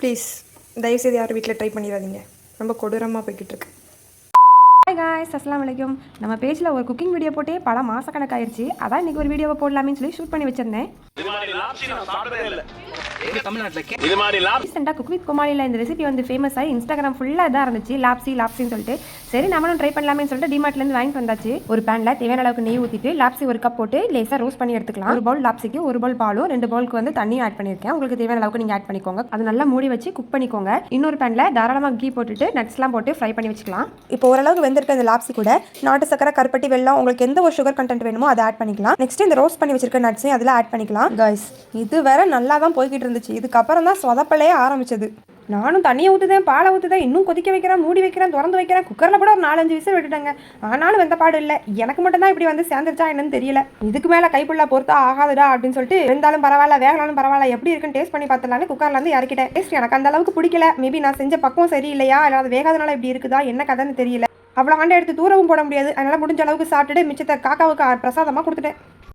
Please தயவுசெய்து யாரும் வீட்டில் ட்ரை பண்ணிடாதீங்க. ரொம்ப கொடூரமாக போய்கிட்டு இருக்கு. ஹாய் காய்ஸ், அஸ்ஸலாமு அலைக்கும். நம்ம பேஜில் ஒரு குக்கிங் வீடியோ போட்டே பல மாதக்கணக்காயிருச்சு. அதான் இன்றைக்கி ஒரு வீடியோவை போடலாமேன்னு சொல்லி ஷூட் பண்ணி வச்சிருந்தேன். ரீசெண்டாக குக் வித் கோமாளியில் இந்த ரெசிபி வந்து ஃபேமஸ் ஆகி இன்ஸ்டாகிராம் ஃபுல்லாக இதாக இருந்துச்சு. லாப்ஸின்னு சொல்லிட்டு சரி நம்மளும் ட்ரை பண்ணலாமேன்னு சொல்லிட்டு டிமார்ட்லேருந்து வாங்கிட்டு வந்தாச்சு. ஒரு பேனில் தேவையான அளவுக்கு நெய் ஊற்றிட்டு லாப்ஸி ஒரு கப் போட்டு லேசாக ரோஸ்ட் பண்ணி எடுத்துக்கலாம். ஒரு பவுல் லாப்ஸிக்கு ஒரு பவுல் பாலும் 2 பவுலுக்கு வந்து தண்ணியும் ஆட் பண்ணியிருக்கேன். உங்களுக்கு தேவையான அளவுக்கு நீங்கள் ஆட் பண்ணிக்கோங்க. அது நல்லா மூடி வச்சு குக் பண்ணிக்கோங்க. இன்னொரு பேனில் தாராளமாக கீ போட்டுட்டு நட்ஸ்லாம் போட்டு ஃப்ரை பண்ணி வச்சுக்கலாம். இப்போ ஓரளவுக்கு வெந்திருக்க இந்த லாப்ஸி கூட நாட்டு சக்கரை, கருப்பட்டி, வெல்லம், உங்களுக்கு எந்த ஒரு சுகர் கண்டென்ட் வேணுமோ அதை ஆட் பண்ணிக்கலாம். நெக்ஸ்ட் இந்த ரோஸ்ட் பண்ணி வச்சிருக்க நட்ஸையும் அதில் ஆட் பண்ணிக்கலாம். கைஸ், இது வேற நல்லா தான் போய்கிட்டு இருந்துச்சு. இதுக்கப்புறம் தான் சொதப்பலையே ஆரம்பிச்சது. நானும் தண்ணியை ஊற்றுதேன், பாலை ஊற்றுதேன், இன்னும் கொதிக்க வைக்கிறேன், மூடி வைக்கிறேன், திறந்து வைக்கிறேன். குக்கரில் கூட ஒரு 4-5 விசில் விட்டுட்டாங்க. ஆனாலும் வெந்த பாடு இல்லை. எனக்கு மட்டும் தான் இப்படி வந்து சேர்ந்துருச்சா என்னன்னு தெரியல. இதுக்கு மேலே கைப்புள்ளா பொறுத்தா ஆகாதுடா அப்படின்னு சொல்லிட்டு இருந்தாலும் பரவாயில்ல, வேகனாலும் பரவாயில்ல, எப்படி இருக்குன்னு டேஸ்ட் பண்ணி பார்த்துலான்னு குக்கர்ல இருந்து இறக்கிட்டேன். டேஸ்ட் எனக்கு அந்த அளவுக்கு பிடிக்கல. மேபி நான் செஞ்ச பக்குவம் சரியில்லையா, இல்லை அது வேகாதனால இப்படி இருக்குதா, என்ன கதைன்னு தெரியல. அவ்வளோ ஆண்டை எடுத்து தூரவும் போட முடியாது. அதனால முடிஞ்ச அளவுக்கு சாப்பிட்டுட்டு மிச்சத்தை காக்காவுக்கு பிரசாதமாக கொடுத்துட்டேன்.